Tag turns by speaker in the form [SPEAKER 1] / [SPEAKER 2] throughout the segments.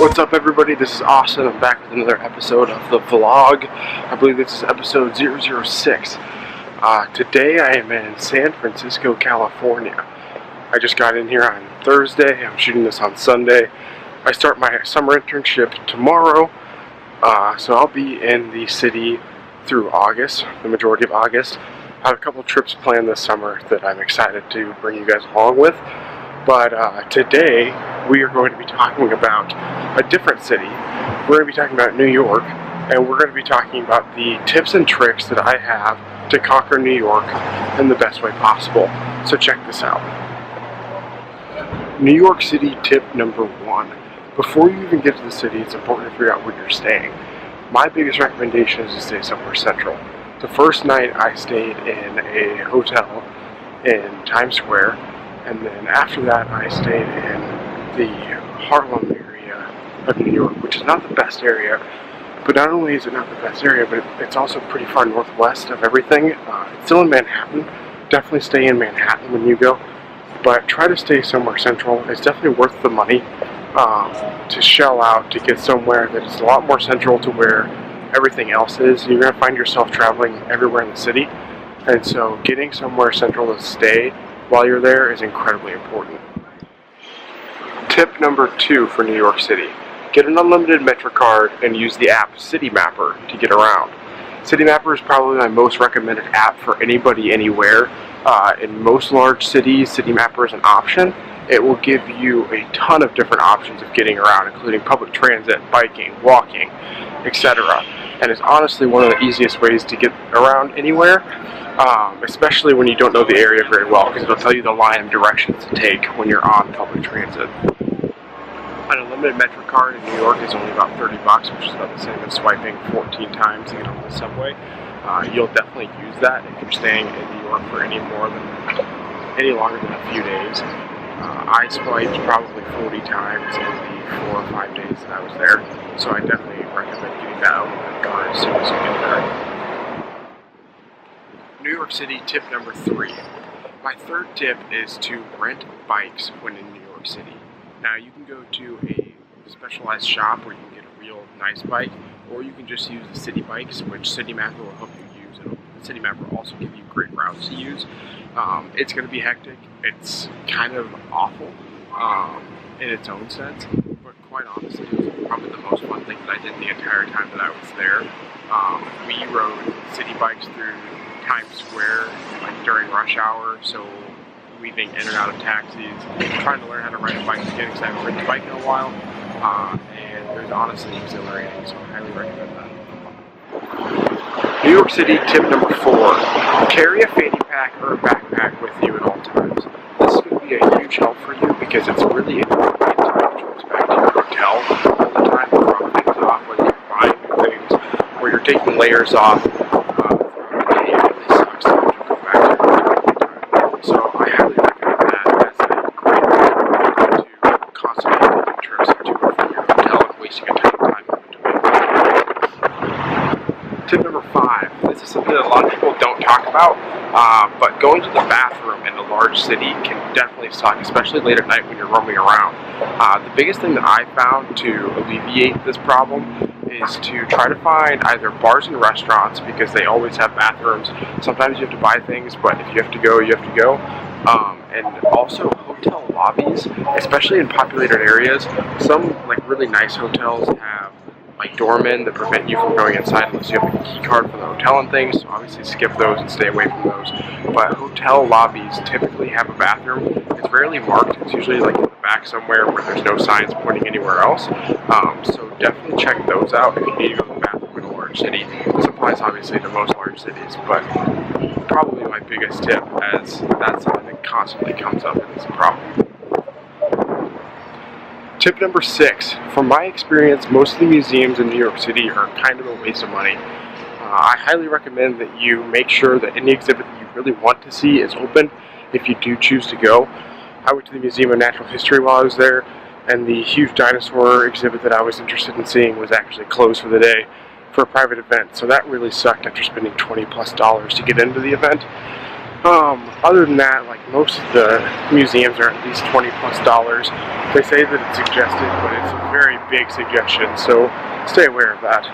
[SPEAKER 1] What's up, everybody? This is Austin. I'm back with another episode of the vlog. I believe this is episode 006. Today I am in San Francisco, California. I just got in here on Thursday. I'm shooting this on Sunday. I start my summer internship tomorrow, so I'll be in the city through August, the majority of August. I have a couple trips planned this summer that I'm excited to bring you guys along with. But today we are going to be talking about a different city. We're going to be talking about New York, and we're going to be talking about the tips and tricks that I have to conquer New York in the best way possible. So check this out. New York City tip number 1. Before you even get to the city, it's important to figure out where you're staying. My biggest recommendation is to stay somewhere central. The first night I stayed in a hotel in Times Square, and then after that I stayed in the Harlem area of New York, which is not the best area. But not only is it not the best area, but it's also pretty far northwest of everything. It's still in Manhattan. Definitely stay in Manhattan when you go, but try to stay somewhere central. It's definitely worth the money to shell out to get somewhere that is a lot more central to where everything else is. You're going to find yourself traveling everywhere in the city, and so getting somewhere central to stay while you're there is incredibly important. Tip number 2 for New York City. Get an unlimited Metro card and use the app City Mapper to get around. City Mapper is probably my most recommended app for anybody anywhere. In most large cities, City Mapper is an option. It will give you a ton of different options of getting around, including public transit, biking, walking, etc. And it's honestly one of the easiest ways to get around anywhere, especially when you don't know the area very well, because it'll tell you the line of directions to take when you're on public transit. An unlimited Metro card in New York is only about $30, which is about the same as swiping 14 times to get on the subway. You'll definitely use that if you're staying in New York for any longer than a few days. I swiped probably 40 times in the 4 or 5 days that I was there, so I definitely recommend getting that unlimited card as soon as you get there. New York City tip number 3. My third tip is to rent bikes when in New York City. Now, you can go to a specialized shop where you can get a real nice bike, or you can just use the city bikes, which City Mapper will help you use. City Mapper will also give you great routes to use. It's going to be hectic. It's kind of awful in its own sense, but quite honestly, it was probably the most fun thing that I did the entire time that I was there. We rode city bikes through Times Square during rush hour, so weaving in and out of taxis, trying to learn how to ride a bike again because I haven't ridden a bike in a while, and it was honestly exhilarating, so I highly recommend that. New York City tip number 4. Carry a fanny pack or a backpack with you at all times. This is going to be a huge help for you because it's really inconvenient to make trips back to your hotel all the time, dropping things off, whether you're buying new things or you're taking layers off. Tip number 5. This is something that a lot of people don't talk about, but going to the bathroom in a large city can definitely suck, especially late at night when you're roaming around. The biggest thing that I found to alleviate this problem is to try to find either bars and restaurants, because they always have bathrooms. Sometimes you have to buy things, but if you have to go, you have to go. And also hotel lobbies, especially in populated areas. Some really nice hotels have doormen that prevent you from going inside unless you have a key card for the hotel and things, so obviously skip those and stay away from those. But hotel lobbies typically have a bathroom. It's rarely marked. It's usually in the back somewhere where there's no signs pointing anywhere else. So definitely check those out if you need to go to the bathroom in a large city. This applies obviously to most large cities, but probably my biggest tip, as that's something that constantly comes up and is a problem. Tip number 6. From my experience, most of the museums in New York City are kind of a waste of money. I highly recommend that you make sure that any exhibit that you really want to see is open if you do choose to go. I went to the Museum of Natural History while I was there, and the huge dinosaur exhibit that I was interested in seeing was actually closed for the day for a private event, so that really sucked after spending $20+ to get into the event. Other than that, like most of the museums are at least $20+. They say that it's suggested, but it's a very big suggestion, so stay aware of that.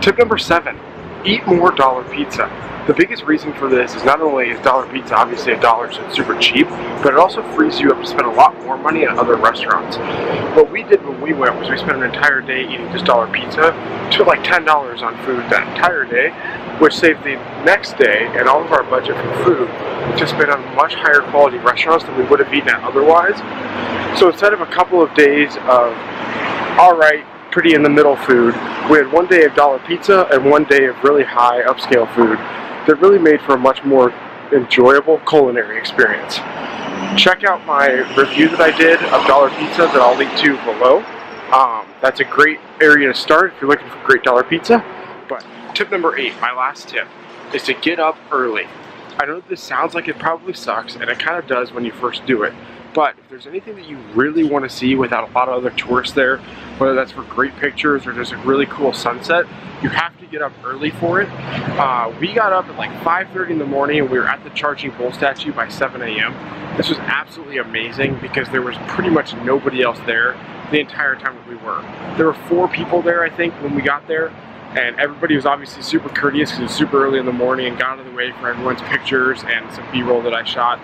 [SPEAKER 1] Tip number 7, eat more dollar pizza. The biggest reason for this is not only is dollar pizza obviously $1, so it's super cheap, but it also frees you up to spend a lot more money at other restaurants. What we did when we went was we spent an entire day eating just dollar pizza, took like $10 on food that entire day, which saved the next day and all of our budget for food to spend on much higher quality restaurants than we would have eaten at otherwise. So instead of a couple of days of alright, pretty in the middle food, we had one day of dollar pizza and one day of really high upscale food that really made for a much more enjoyable culinary experience. Check out my review that I did of dollar pizza that I'll link to below. That's a great area to start if you're looking for great dollar pizza. But tip number 8, my last tip, is to get up early. I know this sounds like it probably sucks, and it kind of does when you first do it. But if there's anything that you really want to see without a lot of other tourists there, whether that's for great pictures or just a really cool sunset, you have to get up early for it. We got up at like 5:30 in the morning and we were at the Charging Bull statue by 7 a.m. This was absolutely amazing because there was pretty much nobody else there the entire time that we were. There were 4 people there, I think, when we got there. And everybody was obviously super courteous because it was super early in the morning and got out of the way for everyone's pictures and some B-roll that I shot.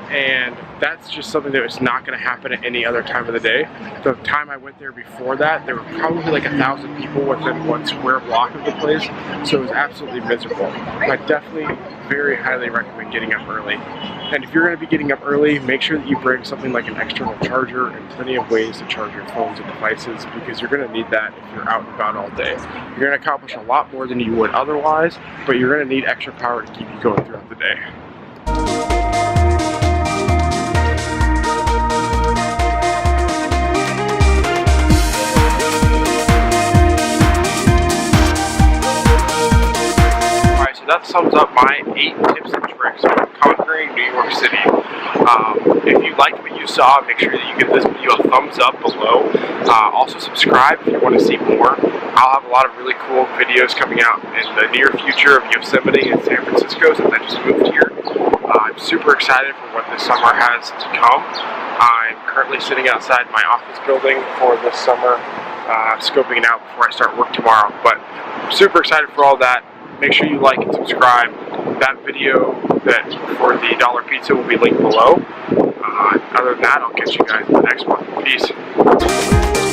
[SPEAKER 1] And that's just something that was not going to happen at any other time of the day. The time I went there before that, there were probably like 1,000 people within 1 square block of the place, so it was absolutely miserable. I definitely very highly recommend getting up early. And if you're going to be getting up early, make sure that you bring something like an external charger and plenty of ways to charge your phones and devices, because you're going to need that if you're out and about all day. You're going to accomplish a lot more than you would otherwise, but you're going to need extra power to keep you going throughout the day. That sums up my 8 tips and tricks for conquering New York City. If you liked what you saw, make sure that you give this video a thumbs up below. Also subscribe if you want to see more. I'll have a lot of really cool videos coming out in the near future of Yosemite and San Francisco since I just moved here. I'm super excited for what this summer has to come. I'm currently sitting outside my office building for this summer, scoping it out before I start work tomorrow. But I'm super excited for all that. Make sure you like and subscribe. That video for the dollar pizza will be linked below. Other than that, I'll catch you guys in the next one. Peace.